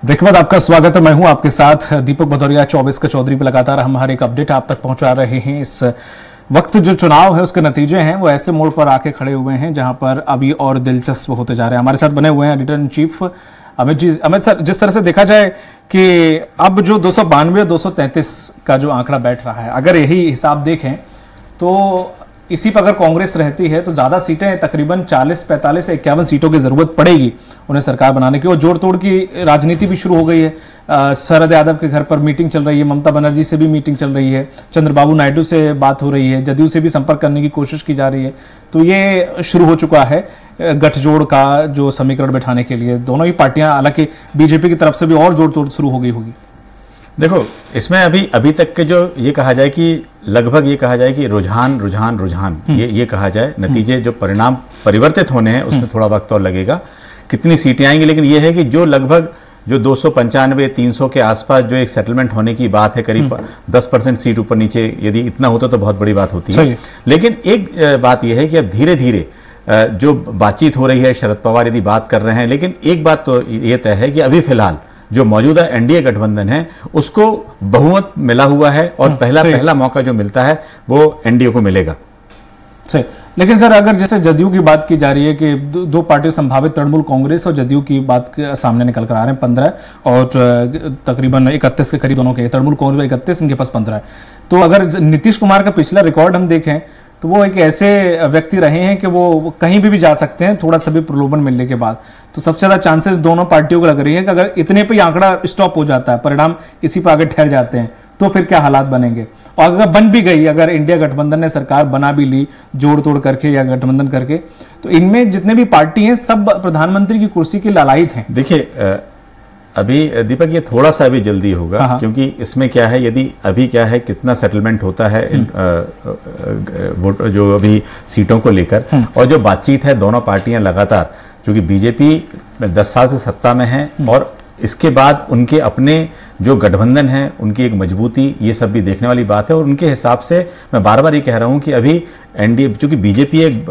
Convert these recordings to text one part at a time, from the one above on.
Break के बाद आपका स्वागत है। मैं हूं आपके साथ दीपक भदौरिया। 24 का चौधरी पे लगातार हम हर एक अपडेट आप तक पहुंचा रहे हैं। इस वक्त जो चुनाव है उसके नतीजे हैं वो ऐसे मोड़ पर आके खड़े हुए हैं जहां पर अभी और दिलचस्प होते जा रहे हैं। हमारे साथ बने हुए हैं editor in chief Amit ji. Amit sir, जिस तरह से देखा जाए कि अब जो 292 233 का जो आंकड़ा बैठ रहा है, अगर यही हिसाब देखें तो इसी पर अगर कांग्रेस रहती है तो ज्यादा सीटें, तकरीबन 40, 45, 51 सीटों की जरूरत पड़ेगी उन्हें सरकार बनाने की। और जोड़ तोड़ की राजनीति भी शुरू हो गई है। शरद यादव के घर पर मीटिंग चल रही है, ममता बनर्जी से भी मीटिंग चल रही है, चंद्रबाबू नायडू से बात हो रही है, जदयू से भी संपर्क करने की कोशिश की जा रही है। तो ये शुरू हो चुका है गठजोड़ का जो समीकरण बैठाने के लिए दोनों ही पार्टियां, हालांकि बीजेपी की तरफ से भी और जोड़ तोड़ शुरू हो गई होगी। देखो, इसमें अभी तक के जो ये कहा जाए कि लगभग ये कहा जाए कि रुझान ये कहा जाए, नतीजे जो परिणाम परिवर्तित होने हैं उसमें थोड़ा वक्त और लगेगा, कितनी सीटें आएंगी। लेकिन ये है कि जो लगभग जो 295 300 के आसपास जो एक सेटलमेंट होने की बात है, करीब 10% सीट ऊपर नीचे यदि इतना होता तो बहुत बड़ी बात होती है। लेकिन एक बात यह है कि अब धीरे धीरे जो बातचीत हो रही है, शरद पवार यदि बात कर रहे हैं, लेकिन एक बात तो ये तय है कि अभी फिलहाल जो मौजूदा एनडीए गठबंधन है उसको बहुमत मिला हुआ है और पहला मौका जो मिलता है वो एनडीए को मिलेगा। सही। लेकिन सर, अगर जैसे जदयू की बात की जा रही है कि दो पार्टियों संभावित तृणमूल कांग्रेस और जदयू की बात सामने निकल कर आ रहे हैं, 15 और तकरीबन 31 के करीब दोनों के, तृणमूल कांग्रेस 31, इनके पास 15 है। तो अगर नीतीश कुमार का पिछला रिकॉर्ड हम देखें तो वो एक ऐसे व्यक्ति रहे हैं कि वो कहीं भी जा सकते हैं थोड़ा सा भी प्रलोभन मिलने के बाद। तो सबसे ज्यादा चांसेस दोनों पार्टियों को लग रही है कि अगर इतने पे आंकड़ा स्टॉप हो जाता है, परिणाम इसी पर आगे ठहर जाते हैं, तो फिर क्या हालात बनेंगे। और अगर बन भी गई, अगर इंडिया गठबंधन ने सरकार बना भी ली जोड़ तोड़ करके या गठबंधन करके, तो इनमें जितने भी पार्टी हैं सब प्रधानमंत्री की कुर्सी की लालायित हैं। देखिए, अभी दीपक ये थोड़ा सा अभी जल्दी होगा, क्योंकि इसमें क्या है, यदि अभी क्या है कितना सेटलमेंट होता है जो अभी सीटों को लेकर, और जो बातचीत है दोनों पार्टियां लगातार, क्योंकि बीजेपी 10 साल से सत्ता में है और इसके बाद उनके अपने जो गठबंधन है उनकी एक मजबूती, ये सब भी देखने वाली बात है। और उनके हिसाब से मैं बार बार ये कह रहा हूं कि अभी एनडीए, चूंकि बीजेपी एक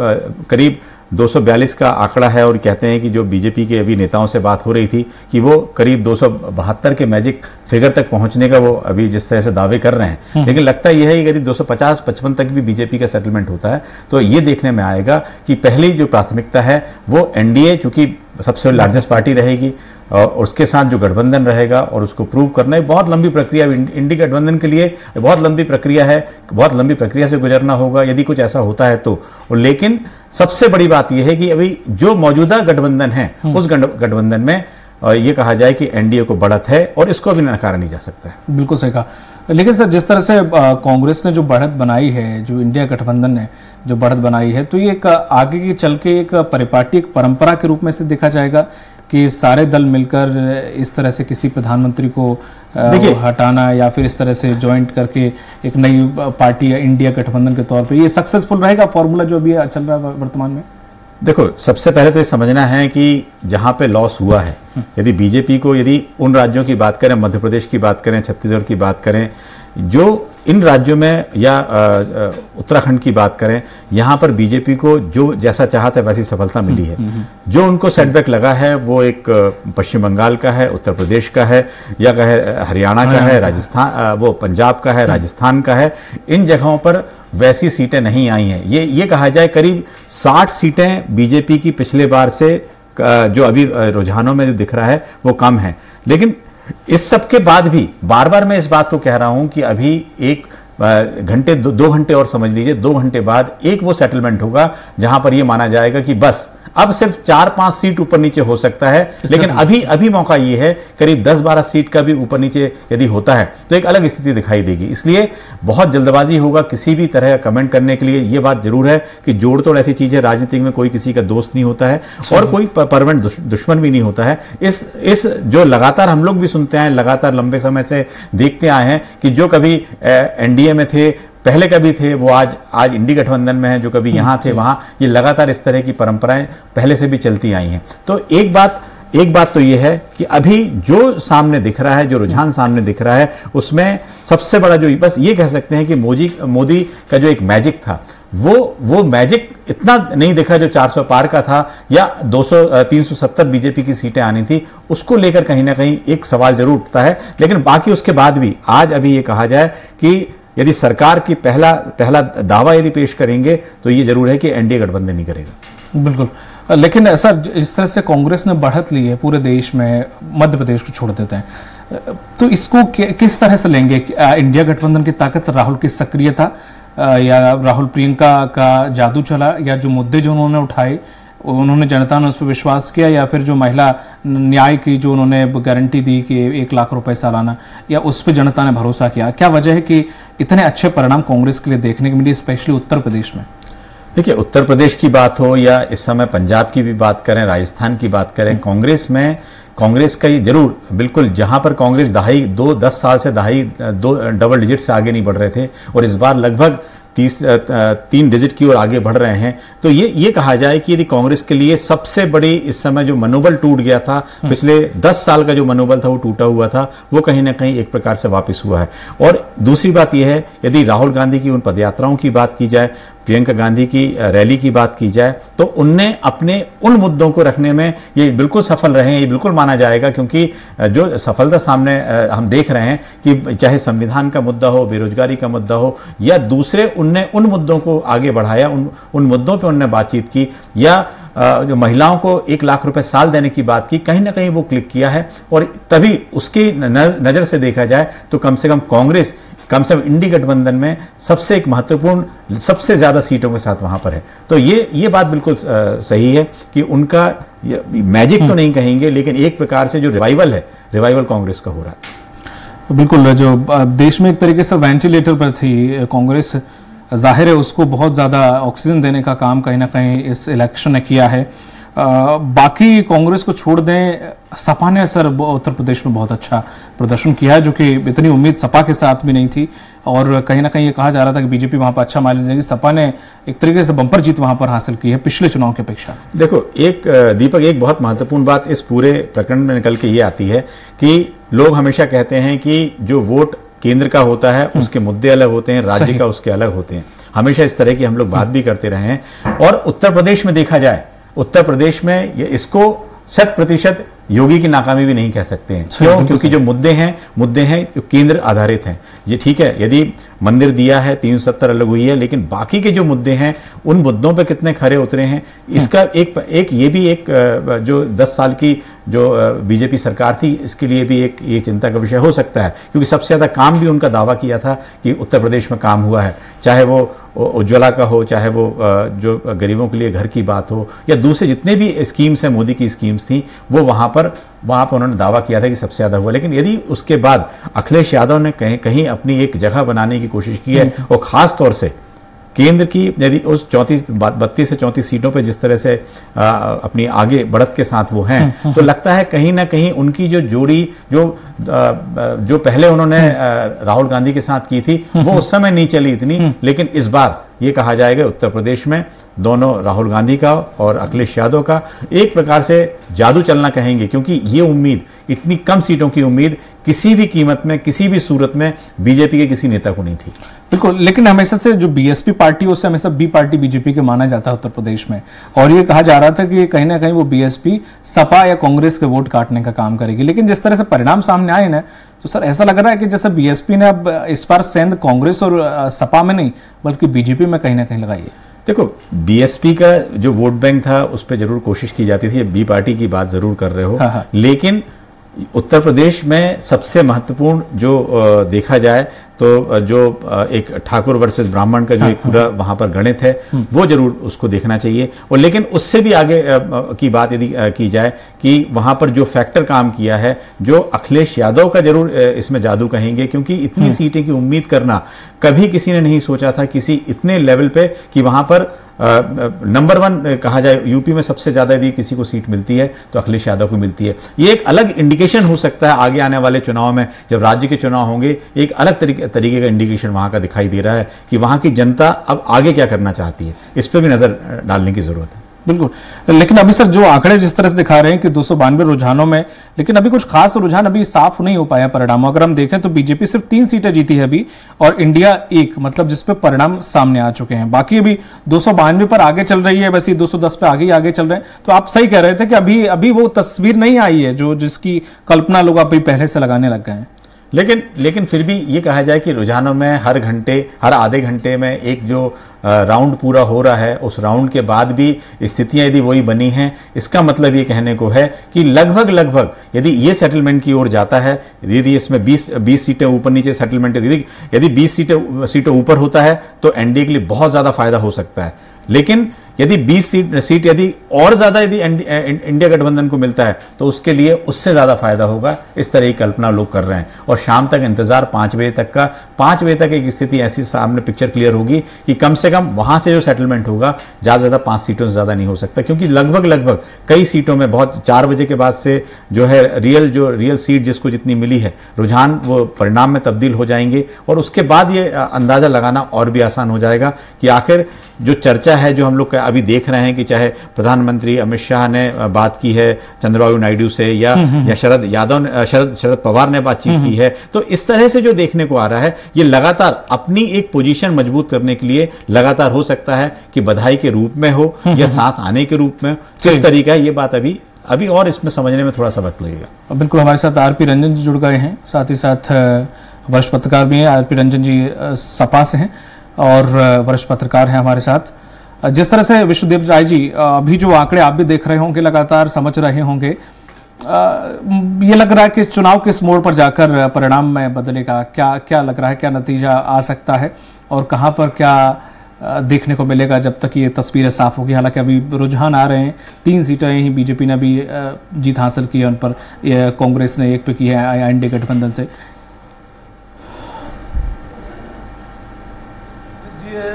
करीब 242 का आंकड़ा है और कहते हैं कि जो बीजेपी के अभी नेताओं से बात हो रही थी कि वो करीब 272 के मैजिक फिगर तक पहुंचने का वो अभी जिस तरह से दावे कर रहे हैं। लेकिन लगता यह है कि यदि 250-55 तक भी बीजेपी का सेटलमेंट होता है तो ये देखने में आएगा कि पहली जो प्राथमिकता है वो एनडीए, चूंकि सबसे लार्जेस्ट पार्टी रहेगी और उसके साथ जो गठबंधन रहेगा, और उसको प्रूव करना एक बहुत लंबी प्रक्रिया, इंडी गठबंधन के लिए बहुत लंबी प्रक्रिया है, बहुत लंबी प्रक्रिया से गुजरना होगा यदि कुछ ऐसा होता है तो। लेकिन सबसे बड़ी बात यह है कि अभी जो मौजूदा गठबंधन है उस गठबंधन में ये कहा जाए कि एनडीए को बढ़त है और इसको अभी नकारा नहीं जा सकता है। बिल्कुल सही कहा। लेकिन सर, जिस तरह से कांग्रेस ने जो बढ़त बनाई है, जो इंडिया गठबंधन ने जो बढ़त बनाई है, तो ये एक आगे की चल के एक परिपाटी, एक परंपरा के रूप में से देखा जाएगा कि सारे दल मिलकर इस तरह से किसी प्रधानमंत्री को हटाना या फिर इस तरह से ज्वाइंट करके एक नई पार्टी या इंडिया गठबंधन के तौर पे ये सक्सेसफुल रहेगा फॉर्मूला जो अभी चल रहा है वर्तमान में? देखो, सबसे पहले तो ये समझना है कि जहां पे लॉस हुआ है, यदि बीजेपी को, यदि उन राज्यों की बात करें, मध्य प्रदेश की बात करें, छत्तीसगढ़ की बात करें, जो इन राज्यों में, या उत्तराखंड की बात करें, यहां पर बीजेपी को जो जैसा चाहता है वैसी सफलता मिली है। जो उनको सेटबैक लगा है वो एक पश्चिम बंगाल का है, उत्तर प्रदेश का है, या कहे हरियाणा का है, राजस्थान, वो पंजाब का है, राजस्थान का है। इन जगहों पर वैसी सीटें नहीं आई हैं। ये कहा जाए करीब 60 सीटें बीजेपी की पिछले बार से जो अभी रुझानों में जो दिख रहा है वो कम है। लेकिन इस सब के बाद भी बार बार मैं इस बात को कह रहा हूं कि अभी एक घंटे, 2 घंटे और समझ लीजिए, 2 घंटे बाद एक वो सेटलमेंट होगा जहां पर यह माना जाएगा कि बस अब सिर्फ 4-5 सीट ऊपर नीचे हो सकता है। लेकिन अभी मौका ये है, करीब 10-12 सीट का भी ऊपर नीचे यदि होता है तो एक अलग स्थिति दिखाई देगी। इसलिए बहुत जल्दबाजी होगा किसी भी तरह का कमेंट करने के लिए। ये बात जरूर है कि जोड़ तोड़ ऐसी चीज है, राजनीति में कोई किसी का दोस्त नहीं होता है और कोई परमानेंट दुश्मन भी नहीं होता है। इस जो लगातार हम लोग भी सुनते हैं, लगातार लंबे समय से देखते आए हैं कि जो कभी एनडीए में थे, पहले कभी थे, वो आज इंडी गठबंधन में है, जो कभी यहां थे वहां, ये लगातार इस तरह की परंपराएं पहले से भी चलती आई हैं। तो एक बात एक बात तो यह है कि अभी जो सामने दिख रहा है, जो रुझान सामने दिख रहा है, उसमें सबसे बड़ा जो बस ये कह सकते हैं कि मोदी का जो एक मैजिक था, वो मैजिक इतना नहीं दिखा जो 400 पार का था या 370 बीजेपी की सीटें आनी थी, उसको लेकर कहीं ना कहीं एक सवाल जरूर उठता है। लेकिन बाकी उसके बाद भी आज अभी ये कहा जाए कि यदि सरकार की पहला दावा यदि पेश करेंगे तो ये जरूर है कि एनडीए गठबंधन नहीं करेगा। बिल्कुल, लेकिन ऐसा जिस तरह से कांग्रेस ने बढ़त ली है पूरे देश में, मध्य प्रदेश को छोड़ देते हैं, तो इसको किस तरह से लेंगे? इंडिया गठबंधन की ताकत, राहुल की सक्रियता, या राहुल प्रियंका का जादू चला, या जो मुद्दे जो उन्होंने उठाए उन्होंने जनता ने उस पर विश्वास किया, या फिर जो महिला न्याय की जो उन्होंने गारंटी दी कि 1 लाख रुपए सालाना, या उस पर जनता ने भरोसा किया? क्या वजह है कि इतने अच्छे परिणाम कांग्रेस के लिए देखने को मिले, स्पेशली उत्तर प्रदेश में? देखिए, उत्तर प्रदेश की बात हो या इस समय पंजाब की भी बात करें, राजस्थान की बात करें, कांग्रेस का ये जरूर बिल्कुल, जहां पर कांग्रेस 10 साल से डबल डिजिट से आगे नहीं बढ़ रहे थे और इस बार लगभग 3 डिजिट की ओर आगे बढ़ रहे हैं, तो ये कहा जाए कि यदि कांग्रेस के लिए सबसे बड़ी इस समय जो मनोबल टूट गया था, पिछले 10 साल का जो मनोबल था वो टूटा हुआ था, वो कहीं ना कहीं एक प्रकार से वापस हुआ है। और दूसरी बात यह है, यदि राहुल गांधी की उन पदयात्राओं की बात की जाए, प्रियंका गांधी की रैली की बात की जाए, तो उनने अपने उन मुद्दों को रखने में ये बिल्कुल सफल रहे हैं, ये बिल्कुल माना जाएगा, क्योंकि जो सफलता सामने हम देख रहे हैं कि चाहे संविधान का मुद्दा हो, बेरोजगारी का मुद्दा हो, या दूसरे, उनने उन मुद्दों को आगे बढ़ाया, उन मुद्दों पर उनने बातचीत की, या जो महिलाओं को 1 लाख रुपए साल देने की बात की, कहीं ना कहीं वो क्लिक किया है। और तभी उसकी नजर से देखा जाए तो कम से कम कांग्रेस इंडी गठबंधन में सबसे एक महत्वपूर्ण, सबसे ज्यादा सीटों के साथ वहां पर है। तो ये बात बिल्कुल सही है कि उनका मैजिक तो नहीं कहेंगे, लेकिन एक प्रकार से जो रिवाइवल है, रिवाइवल कांग्रेस का हो रहा है। बिल्कुल, जो देश में एक तरीके से वेंटिलेटर पर थी कांग्रेस, जाहिर है उसको बहुत ज्यादा ऑक्सीजन देने का काम कहीं ना कहीं इस इलेक्शन ने किया है। बाकी कांग्रेस को छोड़ दें, सपा ने सर उत्तर प्रदेश में बहुत अच्छा प्रदर्शन किया है, जो कि इतनी उम्मीद सपा के साथ भी नहीं थी, और कहीं ना कहीं ये कहा जा रहा था कि बीजेपी वहां पर अच्छा माइलेज देगी। सपा ने एक तरीके से बंपर जीत वहां पर हासिल की है पिछले चुनाव की अपेक्षा। देखो, दीपक, एक बहुत महत्वपूर्ण बात इस पूरे प्रकरण में निकल के ये आती है कि लोग हमेशा कहते हैं कि जो वोट केंद्र का होता है उसके मुद्दे अलग होते हैं, राज्य का उसके अलग होते हैं। हमेशा इस तरह की हम लोग बात भी करते रहे हैं। और उत्तर प्रदेश में देखा जाए, उत्तर प्रदेश में इसको 100% योगी की नाकामी भी नहीं कह सकते हैं। क्यों? क्योंकि जो मुद्दे हैं जो केंद्र आधारित हैं। ये ठीक है, यदि मंदिर दिया है, 370 अलग हुई है, लेकिन बाकी के जो मुद्दे हैं उन मुद्दों पे कितने खरे उतरे हैं, इसका ये भी एक जो 10 साल की जो बीजेपी सरकार थी, इसके लिए भी एक ये चिंता का विषय हो सकता है, क्योंकि सबसे ज्यादा काम भी उनका दावा किया था कि उत्तर प्रदेश में काम हुआ है, चाहे वो उज्ज्वला का हो, चाहे वो जो गरीबों के लिए घर की बात हो, या दूसरे जितने भी स्कीम्स हैं, मोदी की स्कीम्स थी, वो वहां पर उन्होंने दावा किया था कि सबसे ज्यादा हुआ। लेकिन यदि उसके बाद अखिलेश यादव ने कहीं अपनी एक जगह बनाने की कोशिश की है, और खास तौर से केंद्र की यदि उस 32 से 34 सीटों पे जिस तरह से अपनी आगे बढ़त के साथ वो हैं, तो लगता है कहीं ना कहीं उनकी जो जोड़ी जो पहले उन्होंने राहुल गांधी के साथ की थी, वो उस समय नहीं चली इतनी। लेकिन इस बार ये कहा जाएगा उत्तर प्रदेश में दोनों, राहुल गांधी का और अखिलेश यादव का, एक प्रकार से जादू चलना कहेंगे, क्योंकि ये उम्मीद, इतनी कम सीटों की उम्मीद किसी भी कीमत में, किसी भी सूरत में बीजेपी के किसी नेता को नहीं थी। बिल्कुल, लेकिन हमेशा से जो बीएसपी पार्टी, उसे हमेशा बी पार्टी बीजेपी के माना जाता है उत्तर प्रदेश में, और ये कहा जा रहा था कि कहीं ना कहीं वो बीएसपी सपा या कांग्रेस के वोट काटने का काम करेगी। लेकिन जिस तरह से परिणाम सामने आए ना, तो सर ऐसा लग रहा है कि जैसे बीएसपी ने अब इस बार सेंध कांग्रेस और सपा में नहीं बल्कि बीजेपी में कहीं ना कहीं लगाई है। देखो, बीएसपी का जो वोट बैंक था उस पर जरूर कोशिश की जाती थी, बी पार्टी की बात जरूर कर रहे हो। हाँ। लेकिन उत्तर प्रदेश में सबसे महत्वपूर्ण जो देखा जाए तो जो एक ठाकुर वर्सेस ब्राह्मण का जो एक पूरा वहां पर गणित है, वो जरूर उसको देखना चाहिए। और लेकिन उससे भी आगे की बात यदि की जाए कि वहां पर जो फैक्टर काम किया है, जो अखिलेश यादव का जरूर इसमें जादू कहेंगे, क्योंकि इतनी सीटें की उम्मीद करना कभी किसी ने नहीं सोचा था, किसी इतने लेवल पे कि वहां पर नंबर 1 कहा जाए, यूपी में सबसे ज्यादा यदि किसी को सीट मिलती है तो अखिलेश यादव को मिलती है। ये एक अलग इंडिकेशन हो सकता है आगे आने वाले चुनाव में, जब राज्य के चुनाव होंगे, एक अलग तरीके का इंडिकेशन वहां का दिखाई दे रहा है कि वहां की जनता अब आगे क्या करना चाहती है, इस पर भी नजर डालने की जरूरत है। बिल्कुल, लेकिन अभी सर जो आंकड़े जिस तरह से दिखा रहे हैं कि 292 रुझानों में, लेकिन अभी कुछ खास रुझान अभी साफ नहीं हो पाया परिणाम। अगर हम देखें तो बीजेपी सिर्फ 3 सीटें जीती है अभी और इंडिया 1, मतलब जिसपे परिणाम सामने आ चुके हैं। बाकी अभी 292 पर आगे चल रही है, वैसे 210 पे आगे चल रहे हैं। तो आप सही कह रहे थे कि अभी वो तस्वीर नहीं आई है जो जिसकी कल्पना लोग अभी पहले से लगाने लग गए हैं। लेकिन फिर भी ये कहा जाए कि रुझानों में हर आधे घंटे में एक जो राउंड पूरा हो रहा है, उस राउंड के बाद भी स्थितियां यदि वही बनी हैं, इसका मतलब ये कहने को है कि लगभग यदि ये सेटलमेंट की ओर जाता है, यदि इसमें 20 सीटें ऊपर नीचे सेटलमेंट, यदि 20 सीटें ऊपर होता है तो एनडीए के लिए बहुत ज्यादा फायदा हो सकता है। लेकिन यदि 20 सीट यदि और ज्यादा यदि इंडिया गठबंधन को मिलता है तो उसके लिए उससे ज्यादा फायदा होगा, इस तरह की कल्पना लोग कर रहे हैं। और शाम तक इंतजार 5 बजे तक का, 5 बजे तक एक स्थिति ऐसी सामने पिक्चर क्लियर होगी कि कम से कम वहां से जो सेटलमेंट होगा ज्यादा 5 सीटों से ज्यादा नहीं हो सकता, क्योंकि लगभग कई सीटों में बहुत 4 बजे के बाद से जो है रियल सीट जिसको जितनी मिली है, रुझान वो परिणाम में तब्दील हो जाएंगे और उसके बाद ये अंदाजा लगाना और भी आसान हो जाएगा कि आखिर जो चर्चा है, जो हम लोग अभी देख रहे हैं कि चाहे प्रधानमंत्री अमित शाह ने बात की है चंद्रबाबू नायडू से या शरद पवार ने बातचीत की है, तो इस तरह से जो देखने को आ रहा है ये लगातार अपनी एक पोजीशन मजबूत करने के लिए लगातार हो सकता है कि बधाई के रूप में हो या साथ आने के रूप में हो, किस तरीका है ये बात अभी और इसमें समझने में थोड़ा सा वक्त लगेगा। बिल्कुल, हमारे साथ आरपी रंजन जी जुड़ गए हैं, साथ ही साथ वरिष्ठ पत्रकार भी हैं। आरपी रंजन जी सपा से हैं और वरिष्ठ पत्रकार हैं हमारे साथ। जिस तरह से विश्वदेव राय जी अभी जो आंकड़े आप भी देख रहे होंगे, लगातार समझ रहे होंगे, ये लग रहा है कि चुनाव किस मोड़ पर जाकर परिणाम में बदलेगा, क्या लग रहा है, क्या नतीजा आ सकता है और कहां पर क्या देखने को मिलेगा जब तक ये तस्वीरें साफ होगी। हालांकि अभी रुझान आ रहे हैं, 3 सीटें ही बीजेपी ने भी जीत हासिल की है, उन पर कांग्रेस ने 1 पे की है एनडीए गठबंधन से।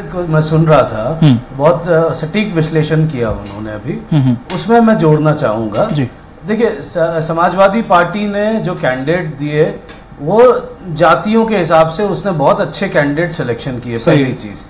को मैं सुन रहा था, बहुत सटीक विश्लेषण किया उन्होंने अभी, उसमें मैं जोड़ना चाहूंगा। देखिए, समाजवादी पार्टी ने जो कैंडिडेट दिए वो जातियों के हिसाब से उसने बहुत अच्छे कैंडिडेट सिलेक्शन किए। पहली चीज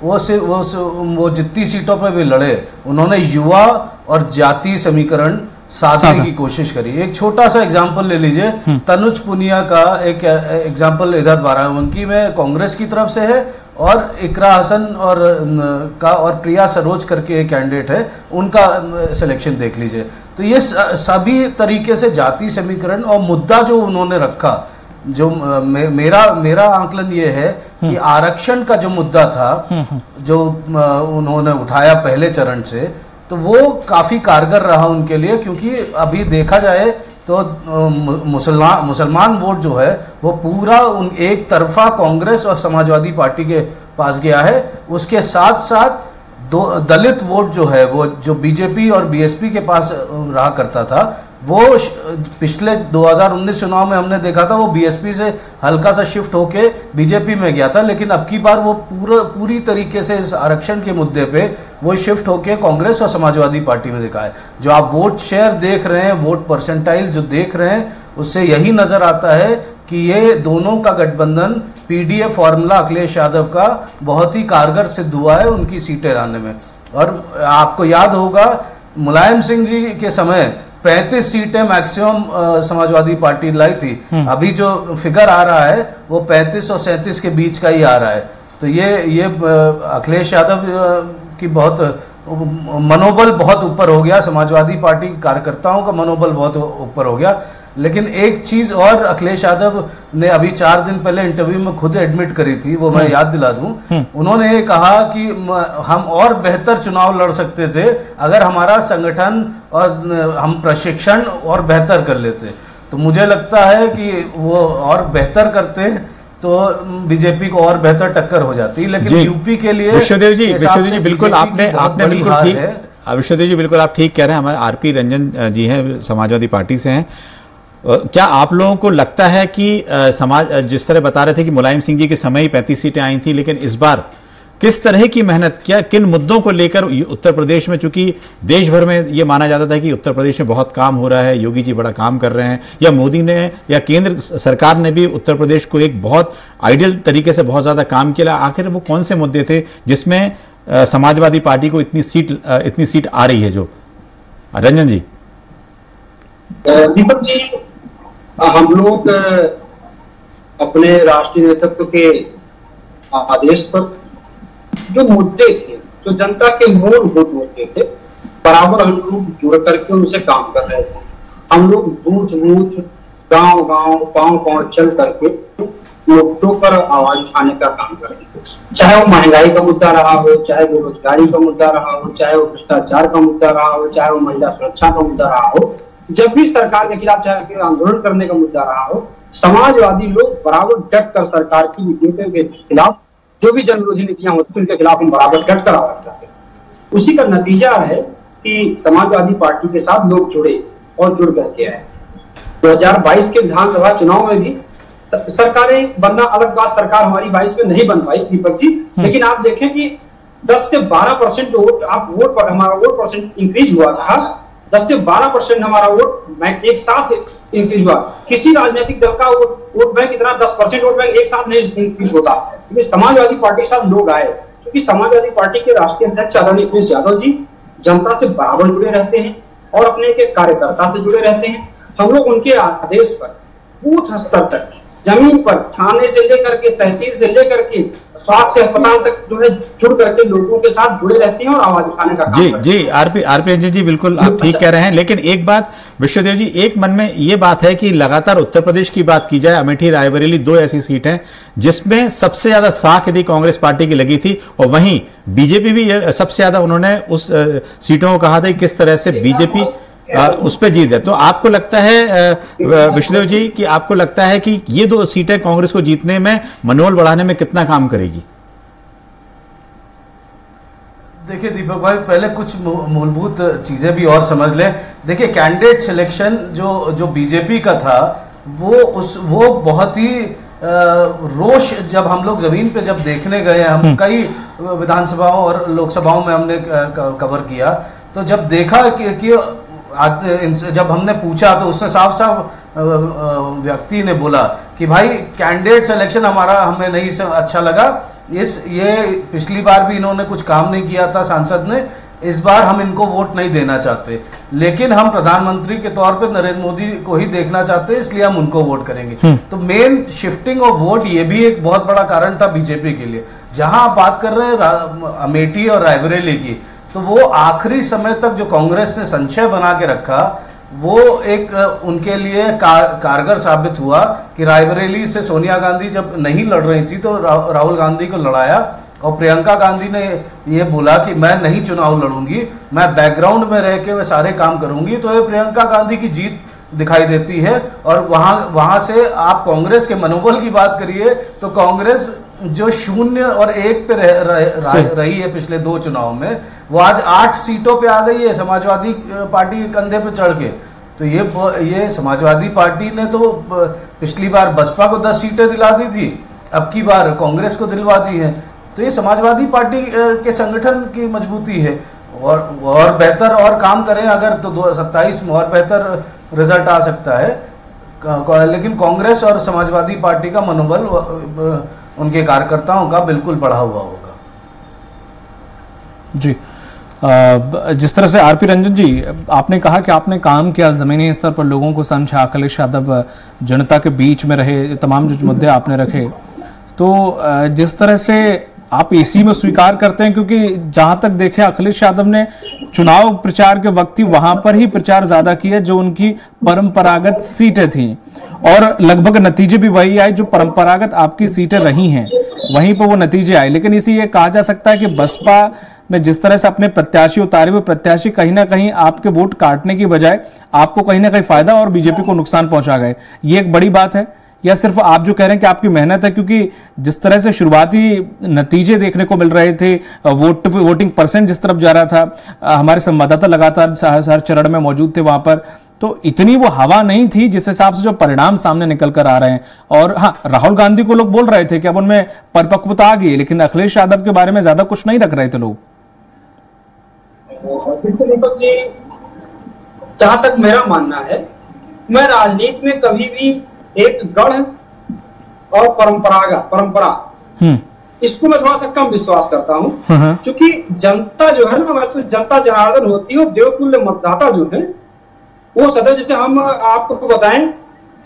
वो जितनी सीटों पे भी लड़े, उन्होंने युवा और जाति समीकरण साधने की कोशिश करी। एक छोटा सा एग्जाम्पल ले लीजिए, तनुज पुनिया का एक एग्जाम्पल इधर बाराबंकी में कांग्रेस की तरफ से है और इकरा हसन और प्रिया सरोज करके एक कैंडिडेट है, उनका सिलेक्शन देख लीजिए। तो ये सभी तरीके से जाति समीकरण और मुद्दा जो उन्होंने रखा, जो मेरा आंकलन ये है कि आरक्षण का जो मुद्दा था जो उन्होंने उठाया पहले चरण से, तो वो काफी कारगर रहा उनके लिए, क्योंकि अभी देखा जाए तो मुसलमान वोट जो है वो पूरा एक तरफा कांग्रेस और समाजवादी पार्टी के पास गया है। उसके साथ साथ दलित वोट जो है वो जो बीजेपी और बीएसपी के पास रहा करता था, वो पिछले 2019 चुनाव में हमने देखा था वो बीएसपी से हल्का सा शिफ्ट होके बीजेपी में गया था, लेकिन अब की बार वो पूरी तरीके से इस आरक्षण के मुद्दे पे वो शिफ्ट होके कांग्रेस और समाजवादी पार्टी में दिखा है। जो आप वोट शेयर देख रहे हैं, वोट परसेंटाइल जो देख रहे हैं, उससे यही नजर आता है कि ये दोनों का गठबंधन पीडीए फॉर्मूला अखिलेश यादव का बहुत ही कारगर सिद्ध हुआ है उनकी सीटें लाने में। और आपको याद होगा मुलायम सिंह जी के समय 35 सीटें मैक्सिमम समाजवादी पार्टी लाई थी। अभी जो फिगर आ रहा है वो 35 और 37 के बीच का ही आ रहा है। तो ये अखिलेश यादव की बहुत मनोबल बहुत ऊपर हो गया, समाजवादी पार्टी कार्यकर्ताओं का मनोबल बहुत ऊपर हो गया। लेकिन एक चीज और अखिलेश यादव ने अभी 4 दिन पहले इंटरव्यू में खुद एडमिट करी थी, वो मैं याद दिला दूं। उन्होंने ये कहा कि हम और बेहतर चुनाव लड़ सकते थे अगर हमारा संगठन और हम प्रशिक्षण और बेहतर कर लेते। तो मुझे लगता है कि वो और बेहतर करते तो बीजेपी को और बेहतर टक्कर हो जाती। लेकिन यूपी के लिए विश्वदेव जी बिल्कुल आपने बिल्कुल ठीक है, विश्वदेव जी बिल्कुल आप ठीक कह रहे हैं। हमारे आरपी रंजन जी हैं, समाजवादी पार्टी से हैं। क्या आप लोगों को लगता है कि जिस तरह बता रहे थे कि मुलायम सिंह जी के समय ही 35 सीटें आई थी, लेकिन इस बार किस तरह की मेहनत, क्या किन मुद्दों को लेकर उत्तर प्रदेश में, चूंकि देश भर में ये माना जाता था कि उत्तर प्रदेश में बहुत काम हो रहा है, योगी जी बड़ा काम कर रहे हैं, या मोदी ने या केंद्र सरकार ने भी उत्तर प्रदेश को एक बहुत आइडियल तरीके से बहुत ज्यादा काम किया, आखिर वो कौन से मुद्दे थे जिसमें समाजवादी पार्टी को इतनी सीट आ रही है जो? रंजन जी। दीपक जी, हम लोग अपने राष्ट्रीय नेतृत्व के आदेश पर जो मुद्दे थे, जो जनता के मूलभूत मुद्दे थे, बराबर हम लोग जुड़ करके उनसे काम कर रहे थे। हम लोग बूथ बूथ, गांव गांव, पांव पांव चल करके मुद्दों पर आवाज उठाने का काम कर रहे थे। चाहे वो महंगाई का मुद्दा रहा हो, चाहे वो बेरोजगारी का मुद्दा रहा हो, चाहे वो भ्रष्टाचार का मुद्दा रहा हो, चाहे वो महिला सुरक्षा का मुद्दा रहा हो, जब भी सरकार के खिलाफ चाहे आंदोलन करने का मुद्दा रहा हो, समाजवादी लोग बराबर डट कर सरकार की नीतियों के खिलाफ, जो भी जन विरोधी नीतियां होती उनके खिलाफ हम बराबर डट कर आवाज उठाते हैं। उसी का नतीजा है कि समाजवादी पार्टी के साथ लोग जुड़े और जुड़ करके आए। 2022 के विधानसभा चुनाव में भी सरकारें बनना अलग बात, सरकार हमारी 22 में नहीं बन पाई दीपक जी, लेकिन आप देखें कि 10 से 12% जो वोट पर हमारा वोट परसेंट इंक्रीज हुआ था, 10 से 12% हमारा वोट एक साथ इंक्रीज हुआ। किसी राजनीतिक दल का वोट बैंक इतना 10% वोट बैंक एक साथ नहीं इंक्रीज होता। समाजवादी पार्टी के साथ लोग आए, क्योंकि समाजवादी पार्टी के राष्ट्रीय अध्यक्ष आदरणीय अखिलेश यादव जी जनता से बराबर जुड़े रहते हैं और अपने एक कार्यकर्ता से जुड़े रहते हैं। हम लोग उनके आदेश पर बूथ स्तर तक, जमीन पर, थाने से लेकर के, तहसील से लेकर के स्वास्थ्य अस्पताल तक जो है जुड़ करके लोगों के साथ जुड़े रहते हैं और आवाज उठाने का काम करते हैं। जी आरपी जी बिल्कुल आप ठीक कह रहे हैं, लेकिन एक बात विश्वदेव जी, एक मन में ये बात है कि लगातार उत्तर प्रदेश की बात की जाए, अमेठी रायबरेली 2 ऐसी सीट हैं जिसमें सबसे ज्यादा साख यदि कांग्रेस पार्टी की लगी थी, और वहीं बीजेपी भी सबसे ज्यादा उन्होंने उस सीटों को कहा था कि किस तरह से बीजेपी उस पर जीत है। तो आपको लगता है विष्णुदेव जी कि आपको लगता है कि ये 2 सीटें कांग्रेस को जीतने में, मनोबल बढ़ाने में कितना काम करेगी? देखिए दीपक भाई, पहले कुछ मूलभूत चीजें भी और समझ लें। देखिए कैंडिडेट सिलेक्शन जो बीजेपी का था, वो बहुत ही रोष, जब हम लोग जमीन पे जब देखने गए, हम कई विधानसभाओं और लोकसभाओं में हमने कवर किया, तो जब देखा कि जब हमने पूछा तो उससे साफ साफ व्यक्ति ने बोला कि भाई कैंडिडेट सिलेक्शन हमें नहीं अच्छा लगा। ये पिछली बार भी इन्होंने कुछ काम नहीं किया था सांसद ने, इस बार हम इनको वोट नहीं देना चाहते, लेकिन हम प्रधानमंत्री के तौर पे नरेंद्र मोदी को ही देखना चाहते हैं, इसलिए हम उनको वोट करेंगे। तो मेन शिफ्टिंग ऑफ वोट ये भी एक बहुत बड़ा कारण था बीजेपी के लिए। जहां आप बात कर रहे हैं अमेठी और रायबरेली की, तो वो आखिरी समय तक जो कांग्रेस ने संशय बना के रखा, वो एक उनके लिए कारगर साबित हुआ कि रायबरेली से सोनिया गांधी जब नहीं लड़ रही थी तो राहुल गांधी को लड़ाया, और प्रियंका गांधी ने ये बोला कि मैं नहीं चुनाव लड़ूंगी, मैं बैकग्राउंड में रह के मैं सारे काम करूंगी। तो ये प्रियंका गांधी की जीत दिखाई देती है। और वहां से आप कांग्रेस के मनोबल की बात करिए तो कांग्रेस जो 0 और 1 पे रही है पिछले 2 चुनाव में, वो आज 8 सीटों पे आ गई है समाजवादी पार्टी के कंधे पे चढ़ के। तो ये समाजवादी पार्टी ने तो पिछली बार बसपा को 10 सीटें दिला दी थी, अब की बार कांग्रेस को दिलवा दी है। तो ये समाजवादी पार्टी के संगठन की मजबूती है। और बेहतर और काम करें अगर तो 27 में और बेहतर रिजल्ट आ सकता है, लेकिन कांग्रेस और समाजवादी पार्टी का मनोबल उनके कार्यकर्ताओं का बिल्कुल बढ़ा हुआ होगा। जी, जिस तरह से आरपी रंजन जी, आपने कहा कि आपने काम किया, जमीनी स्तर पर लोगों को समझा, अखिलेश यादव जनता के बीच में रहे, तमाम जो मुद्दे आपने रखे, तो जिस तरह से आप इसी में स्वीकार करते हैं, क्योंकि जहां तक देखे अखिलेश यादव ने चुनाव प्रचार के वक्त ही वहां पर ही प्रचार ज्यादा किया जो उनकी परंपरागत सीटें थी, और लगभग नतीजे भी वही आए जो परंपरागत आपकी सीटें रही हैं, वहीं पर वो नतीजे आए। लेकिन इसी ये कहा जा सकता है कि बसपा ने जिस तरह से अपने प्रत्याशी उतारे हुए प्रत्याशी कहीं ना कहीं आपके वोट काटने की बजाय आपको कहीं ना कहीं फायदा और बीजेपी को नुकसान पहुंचा गए, ये एक बड़ी बात है, या सिर्फ आप जो कह रहे हैं कि आपकी मेहनत है? क्योंकि जिस तरह से शुरुआती नतीजे देखने को मिल रहे थे, वोटिंग परसेंट जिस तरफ जा रहा था, हमारे संवाददाता लगातार हर चरण में मौजूद थे वहां पर, तो इतनी वो हवा नहीं थी जिस हिसाब से जो परिणाम सामने निकल कर आ रहे हैं। और हाँ, राहुल गांधी को लोग बोल रहे थे कि अब उनमें परिपक्वता आ गई, लेकिन अखिलेश यादव के बारे में ज्यादा कुछ नहीं रख रहे थे लोग। दीपक जी, जहां तक मेरा मानना है, मैं राजनीति में कभी भी एक गढ़ और परंपरा इसको मैं थोड़ा सा कम विश्वास करता हूँ, क्योंकि जनता जो है ना, तो जनता जनार्दन होती है, देवतुल्य मतदाता जो है वो सदैव, जैसे हम आपको बताएं,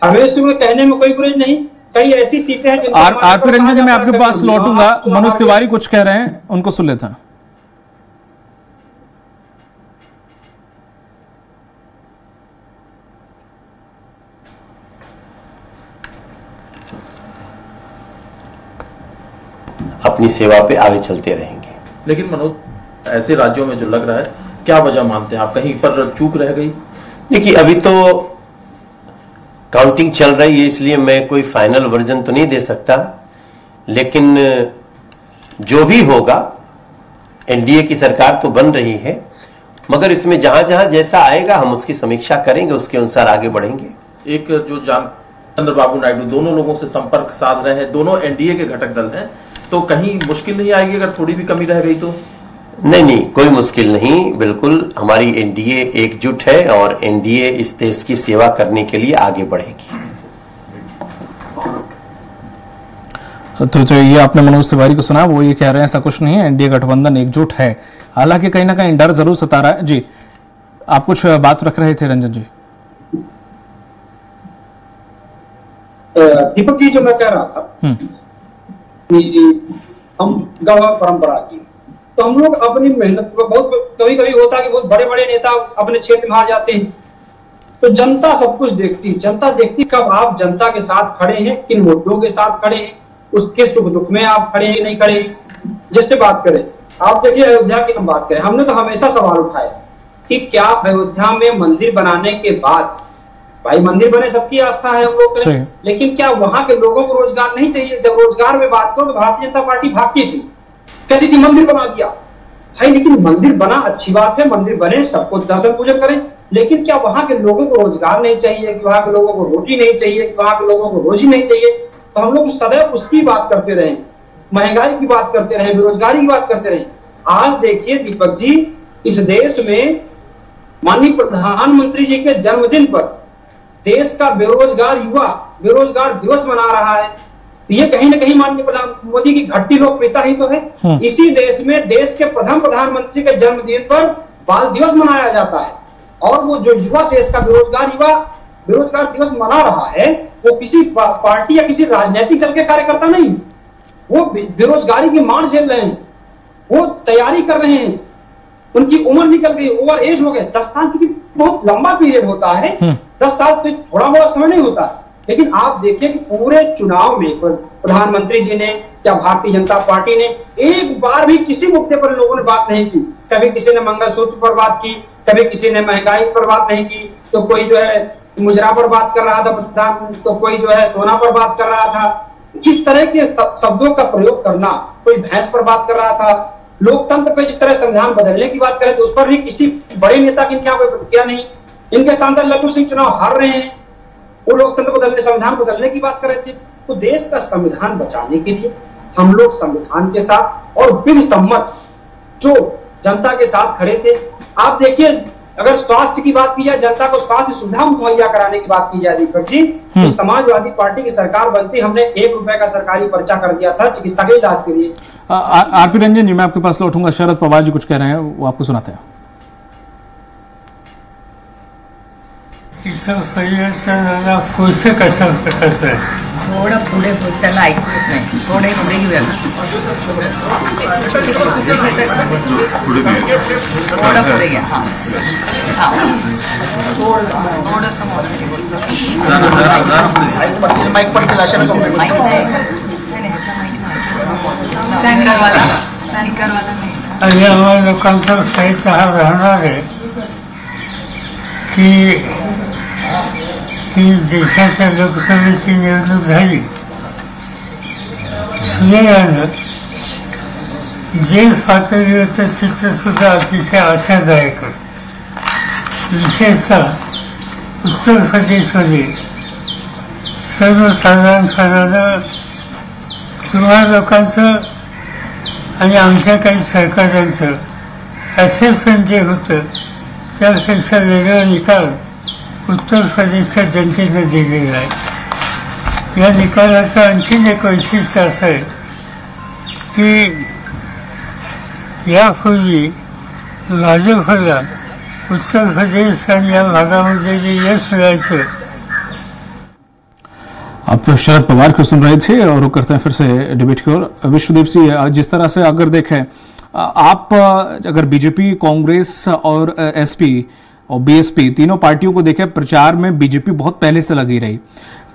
हमें इसमें कहने में कोई बुराई नहीं, कई ऐसी सीटें हैं। आरपी रंजन जी, मैं आपके पास लौटूंगा, मनोज तिवारी कुछ कह रहे हैं, उनको सुन लेता हूं। अपनी सेवा पे आगे चलते रहेंगे। लेकिन मनोज, ऐसे राज्यों में जो लग रहा है, क्या वजह मानते हैं आप, कहीं पर चूक रह गई? देखिए, अभी तो काउंटिंग चल रही है, इसलिए मैं कोई फाइनल वर्जन तो नहीं दे सकता, लेकिन जो भी होगा, एनडीए की सरकार तो बन रही है, मगर इसमें जहां जहां जैसा आएगा हम उसकी समीक्षा करेंगे, उसके अनुसार आगे बढ़ेंगे। एक जो चंद्रबाबू नायडू दोनों लोगों से संपर्क साध रहे हैं, दोनों एनडीए के घटक दल हैं, तो कहीं मुश्किल नहीं आएगी अगर थोड़ी भी कमी रह गई तो? नहीं, कोई मुश्किल नहीं, बिल्कुल हमारी एनडीए एकजुट है और एनडीए इस देश की सेवा करने के लिए आगे बढ़ेगी। तो जो ये आपने मनोज तिवारी को सुना, वो ये कह रहे हैं ऐसा कुछ नहीं है, एनडीए गठबंधन एकजुट है, हालांकि कहीं ना कहीं डर जरूर सता रहा है। जी, आप कुछ बात रख रहे थे रंजन जी। दीपक जी, जो मैं कह रहा था कि हम गवाह परंपरा की, तो हम लोग अपनी मेहनत को, बहुत कभी कभी होता है कि बहुत बड़े बड़े नेता अपने क्षेत्र में हार जाते हैं, तो जनता सब कुछ देखती, जनता देखती कब आप जनता के साथ खड़े हैं, किन मुद्दों के साथ खड़े हैं, उस किस सुख दुख में आप खड़े हैं नहीं खड़े। जैसे बात करें, आप देखिए अयोध्या की हम बात करें, हमने तो हमेशा सवाल उठाए कि क्या अयोध्या में मंदिर बनाने के बाद, भाई मंदिर बने सबकी आस्था है हम लोग करें, लेकिन क्या वहां के लोगों को रोजगार नहीं चाहिए? जब रोजगार में बात करो तो भारतीय जनता पार्टी भागती थी, कहती थी मंदिर बना दिया भाई, लेकिन मंदिर बना अच्छी बात है, मंदिर बने, सबको दर्शन पूजन करें, लेकिन क्या वहां के लोगों को रोजगार नहीं चाहिए, कि वहां के लोगों को रोटी नहीं चाहिए, कि वहां के लोगों को रोजी नहीं चाहिए? तो हम लोग सदैव उसकी बात करते रहे, महंगाई की बात करते रहे, बेरोजगारी की बात करते रहे। आज देखिए दीपक जी, इस देश में माननीय प्रधानमंत्री जी के जन्मदिन पर देश का बेरोजगार युवा बेरोजगार दिवस मना रहा है, ये कहीं ना कहीं माननीय प्रधानमंत्री मोदी की घटती लोकप्रियता ही तो है। इसी देश में देश के प्रथम प्रधानमंत्री के जन्मदिन पर बाल दिवस मनाया जाता है, और वो जो युवा, देश का बेरोजगार दिवस मना रहा है, वो किसी पार्टी या किसी राजनीतिक दल के कार्यकर्ता नहीं, वो बेरोजगारी की मार झेल रहे हैं, वो तैयारी कर रहे हैं, उनकी उम्र निकल गई, ओवर एज हो गए। 10 साल क्योंकि बहुत लंबा पीरियड होता है, 10 साल तो थोड़ा बड़ा समय नहीं होता। लेकिन आप देखिए कि पूरे चुनाव में प्रधानमंत्री जी ने या भारतीय जनता पार्टी ने एक बार भी किसी मुद्दे पर लोगों ने बात नहीं की। कभी किसी ने मंगलसूत्र पर बात की, कभी किसी ने महंगाई पर बात नहीं की, तो कोई जो है मुजरा पर बात कर रहा था, तो कोई जो है सोना पर बात कर रहा था। किस तरह के शब्दों का प्रयोग करना, कोई भैंस पर बात कर रहा था। लोकतंत्र पे जिस तरह संविधान बदलने की बात करें तो उस पर भी किसी बड़े नेता की क्या कोई प्रतिक्रिया नहीं। इनके सांसद लल्लू सिंह चुनाव हार रहे हैं, वो लोकतंत्र बदलने, संविधान बदलने की बात कर रहे थे। तो देश का संविधान बचाने के लिए हम लोग संविधान के साथ और विधि सम्मत जो जनता के साथ खड़े थे। आप देखिए, अगर स्वास्थ्य की बात की जाए, जनता को स्वास्थ्य सुविधा मुहैया कराने की बात की जाए दीपक जी, तो समाजवादी पार्टी की सरकार बनती हमने 1 रुपए का सरकारी पर्चा कर दिया था चिकित्सा के इलाज के लिए। आरपी रंजन जी, मैं आपके पास लौटूंगा। शरद पवार जी कुछ कह रहे हैं, वो आपको सुनाते हैं। पुढे थोडं पुढे त्याला ऐकू येत नाही, थोडे पुढे घेऊया ना, थोडं पुढे घ्या। हां थोडंसं माईक पडतील अशा माईक स्पीकरवाला नाही, आम्हाला लोकांचा साहित्य हा राहणार आहे की देशाच्या लोकसभेची निवडणूक झाली, सुदैवानं देश पातळीवरचं चित्र सुद्धा अतिशय आशादायक आहे। विशेषतः उत्तर प्रदेशमध्ये सर्वसाधारणपणानं तुम्हा लोकांचं आणि आमच्या काही सहकार्यांचं असेसमेंट जे होतं त्यापेक्षा वेगळा निकाल उत्तर प्रदेशच्या जनतेनं दिलेला आहे। या निकालाचं आणखीन एक वैशिष्ट्य असं आहे, की यापूर्वी भाजपला उत्तर प्रदेश आणि या भागामध्ये जे यश मिळायचं. आप शरद पवार को सुन रहे थे और वो करते हैं फिर से डिबेट की ओर. विश्वदेव सिंह, जिस तरह से अगर देखें आप, अगर बीजेपी, कांग्रेस और एसपी और बीएसपी तीनों पार्टियों को देखें, प्रचार में बीजेपी बहुत पहले से लगी रही.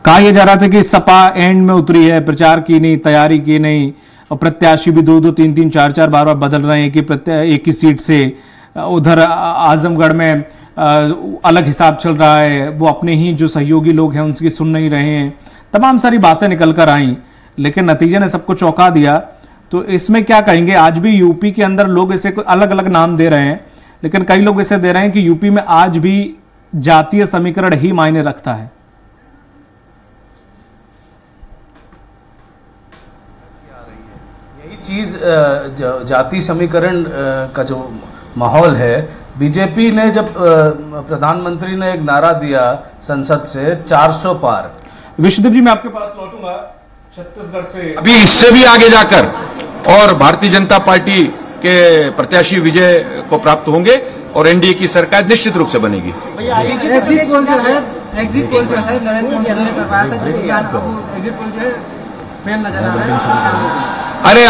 कहा यह जा रहा था कि सपा एंड में उतरी है, प्रचार की नहीं, तैयारी की नहीं, और प्रत्याशी भी 2-2, 3-3, 4-4 बार बदल रहे हैं कि एक ही सीट से. उधर आजमगढ़ में अलग हिसाब चल रहा है, वो अपने ही जो सहयोगी लोग हैं उनकी सुन नहीं रहे हैं. तमाम सारी बातें निकल कर आई, लेकिन नतीजे ने सबको चौंका दिया. तो इसमें क्या कहेंगे? आज भी यूपी के अंदर लोग इसे अलग अलग नाम दे रहे हैं, लेकिन कई लोग इसे दे रहे हैं कि यूपी में आज भी जातीय समीकरण ही मायने रखता है. यही चीज जाति समीकरण का जो माहौल है, बीजेपी ने जब प्रधानमंत्री ने एक नारा दिया संसद से 400 पार. विश्वदेव जी, मैं आपके पास लौटूंगा. छत्तीसगढ़ से अभी इससे भी आगे जाकर और भारतीय जनता पार्टी के प्रत्याशी विजय को प्राप्त होंगे और एनडीए की सरकार निश्चित रूप से बनेगी. एग्जिट पोल जो है नरेंद्र मोदी ने करवाया था, जिसके बाद एग्जिट पोल जो है फेल नजर आ रहा है. अरे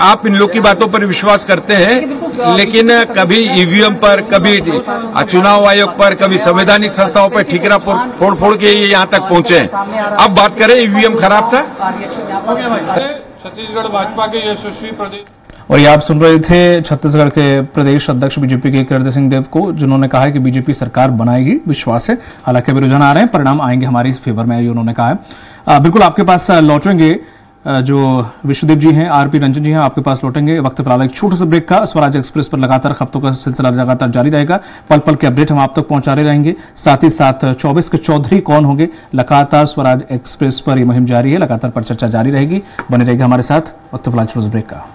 आप इन लोग की बातों पर विश्वास करते हैं, लेकिन कभी ईवीएम पर, कभी चुनाव आयोग पर, कभी संवैधानिक संस्थाओं पर ठिकरा फोड़ के ये यहाँ तक पहुंचे हैं. अब बात करें ईवीएम खराब था. छत्तीसगढ़ भाजपा के यशस्वी प्रदेश. और ये आप सुन रहे थे छत्तीसगढ़ के प्रदेश अध्यक्ष बीजेपी के कीर्ति सिंह देव को, जिन्होंने कहा है कि बीजेपी सरकार बनाएगी, विश्वास है. हालांकि अभी रुझान आ रहे हैं, परिणाम आएंगे हमारे इस फेवर में, ये उन्होंने कहा है. बिल्कुल आपके पास लौटेंगे. जो विश्वदेव जी हैं, आरपी रंजन जी हैं, आपके पास लौटेंगे. वक्त फिलहाल एक छोटे से ब्रेक का. स्वराज एक्सप्रेस पर लगातार खबरों का सिलसिला लगातार जारी रहेगा. पल पल के अपडेट हम आप तक पहुंचा रहे रहेंगे. साथ ही साथ 24 के चौधरी कौन होंगे, लगातार स्वराज एक्सप्रेस पर यह मुहिम जारी है, लगातार पर चर्चा जारी रहेगी. बने रहेगी हमारे साथ. वक्त फिलहाल छोटे से ब्रेक का.